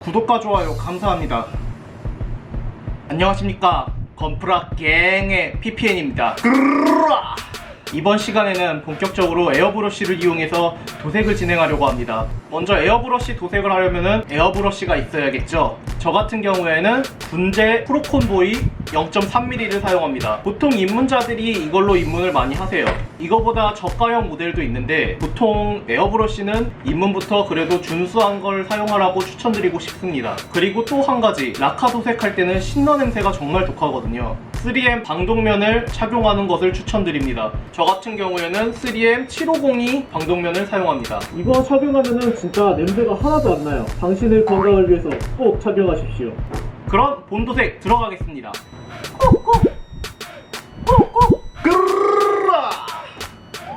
구독과 좋아요 감사합니다. 안녕하십니까, 건프라 갱의 PPN입니다. 이번 시간에는 본격적으로 에어브러쉬를 이용해서 도색을 진행하려고 합니다. 먼저 에어브러쉬 도색을 하려면 에어브러쉬가 있어야겠죠. 저 같은 경우에는 군제 프로콘보이 0.3mm를 사용합니다. 보통 입문자들이 이걸로 입문을 많이 하세요. 이거보다 저가형 모델도 있는데 보통 에어브러쉬는 입문부터 그래도 준수한 걸 사용하라고 추천드리고 싶습니다. 그리고 또 한 가지, 라카 도색할 때는 신너 냄새가 정말 독하거든요. 3M 방독면을 착용하는 것을 추천드립니다. 저 같은 경우에는 3M 750이 방독면을 사용합니다. 이거 착용하면은 진짜 냄새가 하나도 안 나요. 당신의 건강을 위해서 꼭 착용하십시오. 그럼 본도색 들어가겠습니다.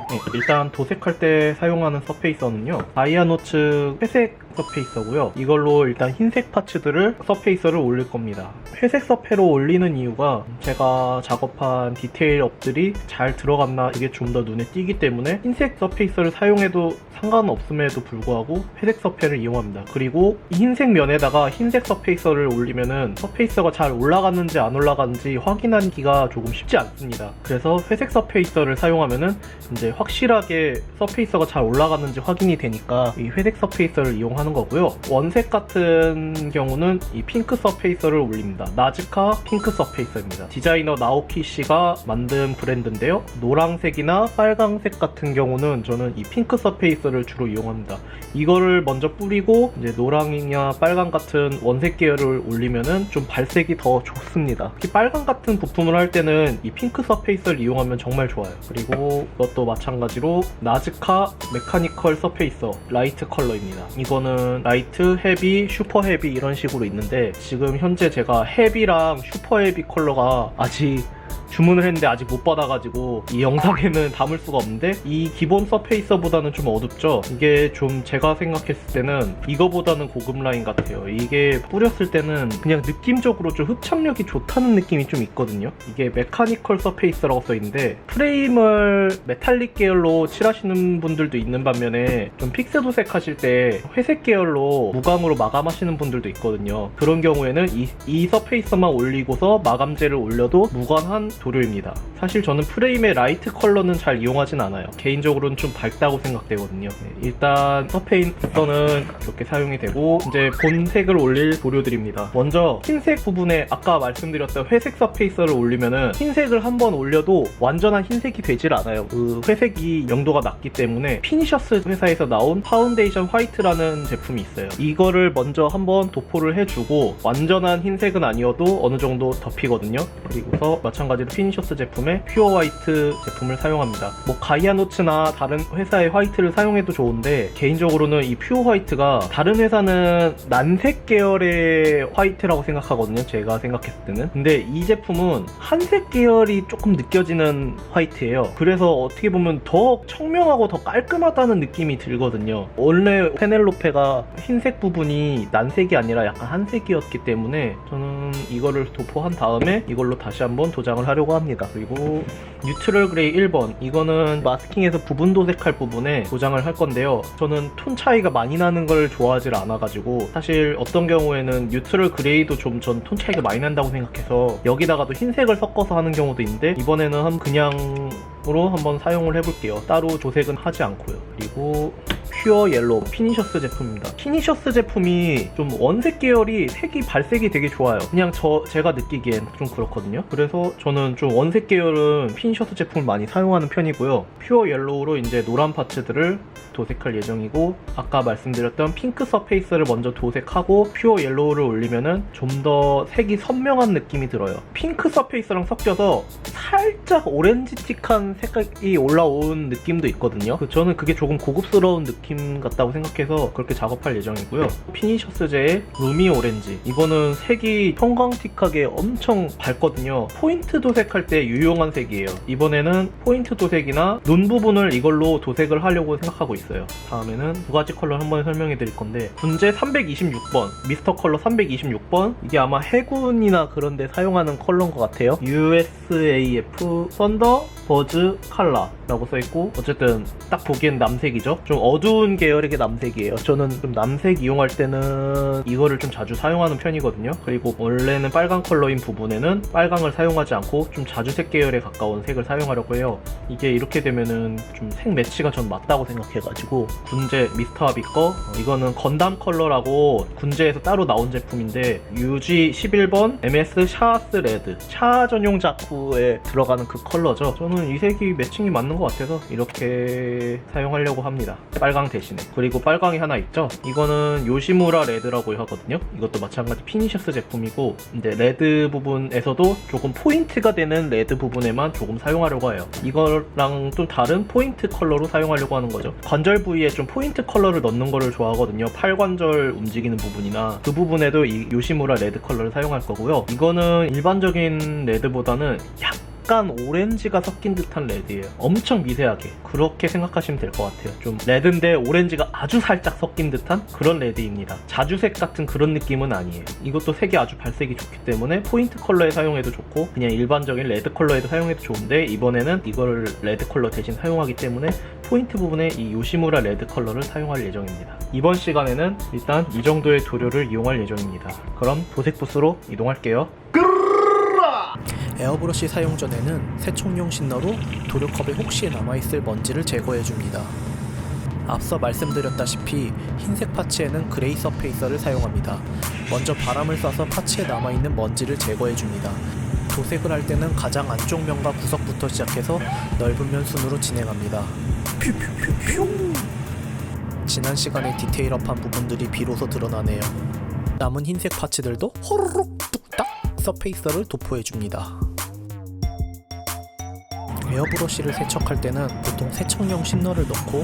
네, 일단 도색할 때 사용하는 서페이서는요, 다이아노츠 회색 서페이서고요. 이걸로 일단 흰색 파츠들을 서페이서를 올릴 겁니다. 회색 서페로 올리는 이유가 제가 작업한 디테일업들이 잘 들어갔나 이게 좀 더 눈에 띄기 때문에 흰색 서페이서를 사용해도 상관없음에도 불구하고 회색 서페를 이용합니다. 그리고 이 흰색 면에다가 흰색 서페이서를 올리면은 서페이서가 잘 올라갔는지 안 올라갔는지 확인하기가 조금 쉽지 않습니다. 그래서 회색 서페이서를 사용하면은 이제 확실하게 서페이서가 잘 올라갔는지 확인이 되니까 이 회색 서페이서를 이용하는 거고요. 원색 같은 경우는 이 핑크 서페이서를 올립니다. 나즈카 핑크 서페이서입니다. 디자이너 나오키 씨가 만든 브랜드인데요. 노란색이나 빨강색 같은 경우는 저는 이 핑크 서페이서를 주로 이용합니다. 이거를 먼저 뿌리고 이제 노랑이나 빨강 같은 원색 계열을 올리면은 좀 발색이 더 좋습니다. 특히 빨강 같은 부품을 할 때는 이 핑크 서페이서를 이용하면 정말 좋아요. 그리고 이것도 마찬가지로 나즈카 메카니컬 서페이서 라이트 컬러입니다. 이거는 라이트, 헤비, 슈퍼 헤비 이런 식으로 있는데 지금 현재 제가 헤비랑 슈퍼 헤비 컬러가 아직 주문을 했는데 아직 못 받아가지고 이 영상에는 담을 수가 없는데, 이 기본 서페이서보다는 좀 어둡죠? 이게 좀 제가 생각했을 때는 이거보다는 고급 라인 같아요. 이게 뿌렸을 때는 그냥 느낌적으로 좀 흡착력이 좋다는 느낌이 좀 있거든요. 이게 메카니컬 서페이서라고 써있는데 프레임을 메탈릭 계열로 칠하시는 분들도 있는 반면에 좀 픽스 도색 하실 때 회색 계열로 무광으로 마감하시는 분들도 있거든요. 그런 경우에는 이 서페이서만 올리고서 마감재를 올려도 무관한 도료입니다. 사실 저는 프레임의 라이트 컬러는 잘 이용하진 않아요. 개인적으로는 좀 밝다고 생각되거든요. 네, 일단 서페이서는 이렇게 사용이 되고 이제 본색을 올릴 도료들입니다. 먼저 흰색 부분에 아까 말씀드렸던 회색 서페이서를 올리면은 흰색을 한번 올려도 완전한 흰색이 되질 않아요. 그 회색이 영도가 낮기 때문에 피니셔스 회사에서 나온 파운데이션 화이트라는 제품이 있어요. 이거를 먼저 한번 도포를 해주고 완전한 흰색은 아니어도 어느 정도 덮이거든요. 그리고서 마찬가지로 피니셔스 제품의 퓨어 화이트 제품을 사용합니다. 뭐 가이아노츠나 다른 회사의 화이트를 사용해도 좋은데 개인적으로는 이 퓨어 화이트가 다른 회사는 난색 계열의 화이트라고 생각하거든요. 제가 생각했을 때는. 근데 이 제품은 한색 계열이 조금 느껴지는 화이트예요. 그래서 어떻게 보면 더 청명하고 더 깔끔하다는 느낌이 들거든요. 원래 페넬로페가 흰색 부분이 난색이 아니라 약간 한색이었기 때문에 저는 이거를 도포한 다음에 이걸로 다시 한번 도장을 하려고 합니다. 그리고 뉴트럴 그레이 1번, 이거는 마스킹에서 부분 도색할 부분에 도장을 할 건데요. 저는 톤 차이가 많이 나는 걸 좋아하지 않아가지고 사실 어떤 경우에는 뉴트럴 그레이도 좀 전 톤 차이가 많이 난다고 생각해서 여기다가도 흰색을 섞어서 하는 경우도 있는데 이번에는 그냥으로 한번 사용을 해볼게요. 따로 조색은 하지 않고요. 그리고 퓨어 옐로우 피니셔스 제품입니다. 피니셔스 제품이 좀 원색 계열이 발색이 되게 좋아요. 그냥 제가 느끼기엔 좀 그렇거든요. 그래서 저는 좀 원색 계열은 피니셔스 제품을 많이 사용하는 편이고요. 퓨어 옐로우로 이제 노란 파츠들을 도색할 예정이고, 아까 말씀드렸던 핑크 서페이스를 먼저 도색하고 퓨어 옐로우를 올리면은 좀 더 색이 선명한 느낌이 들어요. 핑크 서페이스랑 섞여서 살짝 오렌지틱한 색깔이 올라온 느낌도 있거든요. 저는 그게 조금 고급스러운 느낌 같다고 생각해서 그렇게 작업할 예정이고요. 피니셔스제의 루미 오렌지, 이거는 색이 형광틱하게 엄청 밝거든요. 포인트 도색할 때 유용한 색이에요. 이번에는 포인트 도색이나 눈 부분을 이걸로 도색을 하려고 생각하고 있어요. 다음에는 두 가지 컬러 한번 설명해 드릴 건데, 군제 326번, 미스터 컬러 326번, 이게 아마 해군이나 그런 데 사용하는 컬러인 것 같아요. USAF 썬더 버즈 레드 칼라라고 써있고, 어쨌든 딱 보기엔 남색이죠. 좀 어두운 계열의 남색이에요. 저는 좀 남색 이용할 때는 이거를 좀 자주 사용하는 편이거든요. 그리고 원래는 빨강 컬러인 부분에는 빨강을 사용하지 않고 좀 자주색 계열에 가까운 색을 사용하려고 해요. 이게 이렇게 되면은 좀 색 매치가 전 맞다고 생각해가지고, 군제 미스터하비 거, 이거는 건담 컬러라고 군제에서 따로 나온 제품인데, UG 11번 MS 샤스 레드, 차 전용 자쿠에 들어가는 그 컬러죠. 저는 이 색이 매칭이 맞는 것 같아서 이렇게 사용하려고 합니다. 빨강 대신에. 그리고 빨강이 하나 있죠. 이거는 요시무라 레드라고 하거든요. 이것도 마찬가지 피니셔스 제품이고, 근데 레드 부분에서도 조금 포인트가 되는 레드 부분에만 조금 사용하려고 해요. 이거랑 좀 다른 포인트 컬러로 사용하려고 하는 거죠. 관절 부위에 좀 포인트 컬러를 넣는 거를 좋아하거든요. 팔관절 움직이는 부분이나 그 부분에도 이 요시무라 레드 컬러를 사용할 거고요. 이거는 일반적인 레드보다는 약간 오렌지가 섞인 듯한 레드예요. 엄청 미세하게 그렇게 생각하시면 될 것 같아요. 좀 레드인데 오렌지가 아주 살짝 섞인 듯한 그런 레드입니다. 자주색 같은 그런 느낌은 아니에요. 이것도 색이 아주 발색이 좋기 때문에 포인트 컬러에 사용해도 좋고, 그냥 일반적인 레드 컬러에도 사용해도 좋은데, 이번에는 이거를 레드 컬러 대신 사용하기 때문에 포인트 부분에 이 요시무라 레드 컬러를 사용할 예정입니다. 이번 시간에는 일단 이 정도의 도료를 이용할 예정입니다. 그럼 도색 부스로 이동할게요. 에어브러쉬 사용 전에는 세척용 신너로 도료컵에 혹시 남아있을 먼지를 제거해줍니다. 앞서 말씀드렸다시피 흰색 파츠에는 그레이 서페이서를 사용합니다. 먼저 바람을 쏴서 파츠에 남아있는 먼지를 제거해줍니다. 도색을 할 때는 가장 안쪽 면과 구석부터 시작해서 넓은 면 순으로 진행합니다. 퓨퓨퓨퓨. 지난 시간에 디테일업한 부분들이 비로소 드러나네요. 남은 흰색 파츠들도 호로록 뚝딱 서페이서를 도포해줍니다. 에어브러쉬를 세척할 때는 보통 세척용 신너를 넣고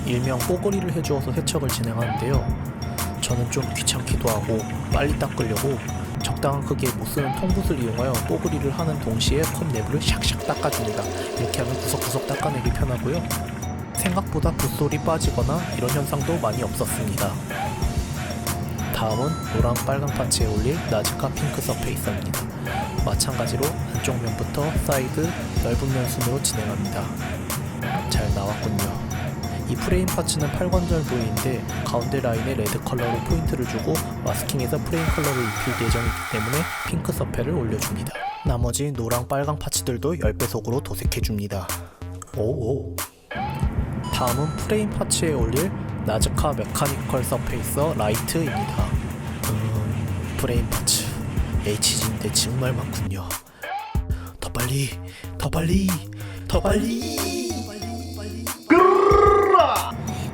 일명 뽀글이를 해주어서 세척을 진행하는데요. 저는 좀 귀찮기도 하고 빨리 닦으려고 적당한 크기의 못쓰는 통붓을 이용하여 뽀글이를 하는 동시에 컵 내부를 샥샥 닦아줍니다. 이렇게 하면 구석구석 닦아내기 편하고요. 생각보다 붓솔이 빠지거나 이런 현상도 많이 없었습니다. 다음은 노랑 빨강 파츠에 올릴 나즈카 핑크 서페이서입니다. 마찬가지로 안쪽 면부터 사이드 넓은 면 순으로 진행합니다. 잘 나왔군요. 이 프레임 파츠는 팔관절 부위인데 가운데 라인에 레드 컬러로 포인트를 주고 마스킹해서 프레임 컬러를 입힐 예정이기 때문에 핑크 서페를 올려줍니다. 나머지 노랑 빨강 파츠들도 10배속으로 도색해줍니다. 오오. 다음은 프레임 파츠에 올릴 나즈카 메카니컬 서페이서 라이트입니다. 프레임 파츠 HG인데 정말 많군요. 더 빨리 더 빨리 더 빨리.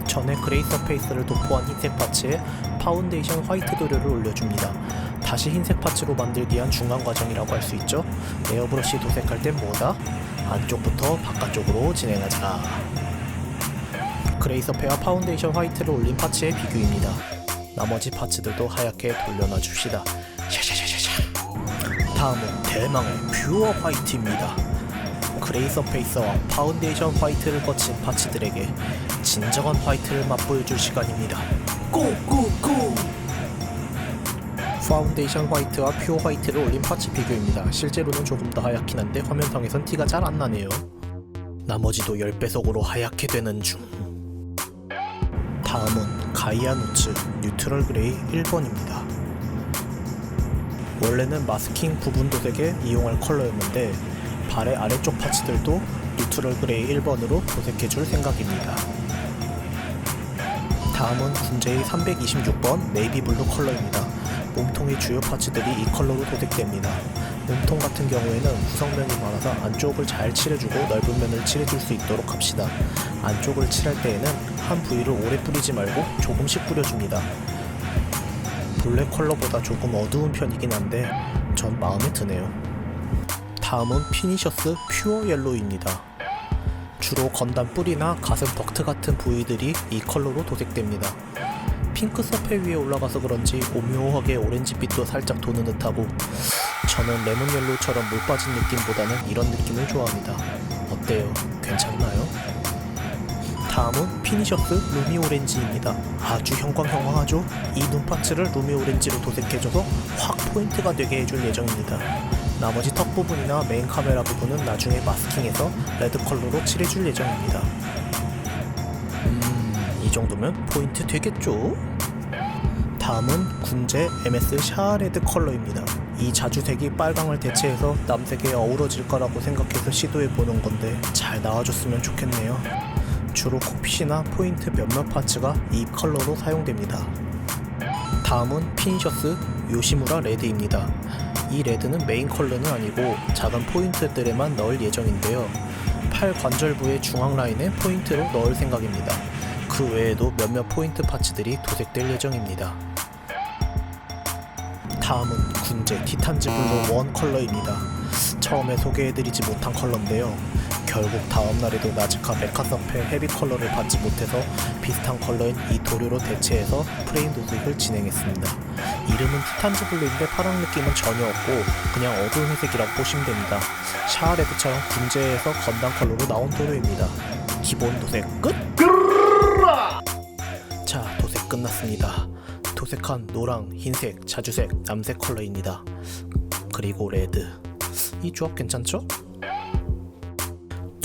전에 그레이 서페이스를 도포한 흰색 파츠에 파운데이션 화이트 도료를 올려줍니다. 다시 흰색 파츠로 만들기 위한 중간 과정이라고 할 수 있죠. 에어브러쉬 도색할 땐 뭐다? 안쪽부터 바깥쪽으로 진행하자. 그레이 서페와 파운데이션 화이트를 올린 파츠의 비교입니다. 나머지 파츠들도 하얗게 돌려놔 줍시다. 샤샤샤샤샤. 다음은 대망의 퓨어 화이트입니다. 그레이 서페이서와 파운데이션 화이트를 거친 파츠들에게 진정한 화이트를 맛보여줄 시간입니다. 고고고! 파운데이션 화이트와 퓨어 화이트를 올린 파츠 비교입니다. 실제로는 조금 더 하얗긴 한데 화면상에선 티가 잘 안 나네요. 나머지도 10배속으로 하얗게 되는 중. 다음은 가이아 노츠 뉴트럴 그레이 1번입니다. 원래는 마스킹 부분 도색에 이용할 컬러였는데 발의 아래쪽 파츠들도 뉴트럴 그레이 1번으로 도색해줄 생각입니다. 다음은 군제이 326번 네이비 블루 컬러입니다. 몸통의 주요 파츠들이 이 컬러로 도색됩니다. 몸통 같은 경우에는 구성면이 많아서 안쪽을 잘 칠해주고 넓은 면을 칠해줄 수 있도록 합시다. 안쪽을 칠할 때에는 한 부위를 오래 뿌리지 말고 조금씩 뿌려줍니다. 본래 컬러보다 조금 어두운 편이긴 한데 전 마음에 드네요. 다음은 피니셔스 퓨어 옐로우입니다. 주로 건담 뿔이나 가슴 덕트 같은 부위들이 이 컬러로 도색됩니다. 핑크 서페 위에 올라가서 그런지 오묘하게 오렌지빛도 살짝 도는 듯하고, 저는 레몬 옐로우처럼 물 빠진 느낌보다는 이런 느낌을 좋아합니다. 어때요? 괜찮나요? 다음은 피니셔스 루미 오렌지입니다. 아주 형광형광하죠? 이 눈 파츠를 루미 오렌지로 도색해줘서 확 포인트가 되게 해줄 예정입니다. 나머지 턱 부분이나 메인 카메라 부분은 나중에 마스킹해서 레드 컬러로 칠해줄 예정입니다. 이 정도면 포인트 되겠죠? 다음은 군제 MS 샤레드 컬러입니다. 이 자주색이 빨강을 대체해서 남색에 어우러질 거라고 생각해서 시도해보는 건데 잘 나와줬으면 좋겠네요. 주로 콕핏이나 포인트 몇몇 파츠가 이 컬러로 사용됩니다. 다음은 피니셔스 요시무라 레드입니다. 이 레드는 메인 컬러는 아니고 작은 포인트들에만 넣을 예정인데요. 팔 관절부의 중앙 라인에 포인트로 넣을 생각입니다. 그 외에도 몇몇 포인트 파츠들이 도색될 예정입니다. 다음은 군제 티탄즈 블루 원 컬러입니다. 처음에 소개해드리지 못한 컬러인데요. 결국 다음날에도 나즈카 메카서페 헤비 컬러를 받지 못해서 비슷한 컬러인 이 도료로 대체해서 프레임 도색을 진행했습니다. 이름은 티탄즈 블루인데 파란 느낌은 전혀 없고 그냥 어두운 회색이라고 보시면 됩니다. 샤레드처럼 군제에서 건담 컬러로 나온 도료입니다. 기본 도색 끝! 자, 도색 끝났습니다. 도색한 노랑, 흰색, 자주색, 남색 컬러입니다. 그리고 레드. 이 조합 괜찮죠?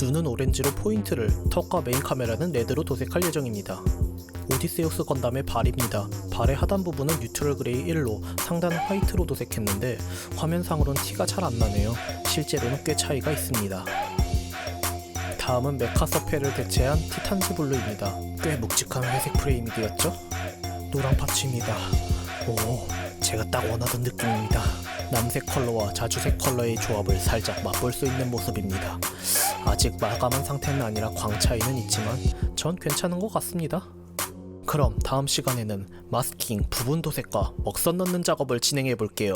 눈은 오렌지로 포인트를, 턱과 메인 카메라는 레드로 도색할 예정입니다. 오디세우스 건담의 발입니다. 발의 하단 부분은 뉴트럴 그레이 1로, 상단은 화이트로 도색했는데 화면상으론 티가 잘 안 나네요. 실제로는 꽤 차이가 있습니다. 다음은 메카서페를 대체한 티탄즈 블루입니다. 꽤 묵직한 회색 프레임이 되었죠? 노랑 파츠입니다. 오, 제가 딱 원하던 느낌입니다. 남색 컬러와 자주색 컬러의 조합을 살짝 맛볼 수 있는 모습입니다. 아직 마감한 상태는 아니라 광 차이는 있지만 전 괜찮은 것 같습니다. 그럼 다음 시간에는 마스킹, 부분 도색과 먹선 넣는 작업을 진행해 볼게요.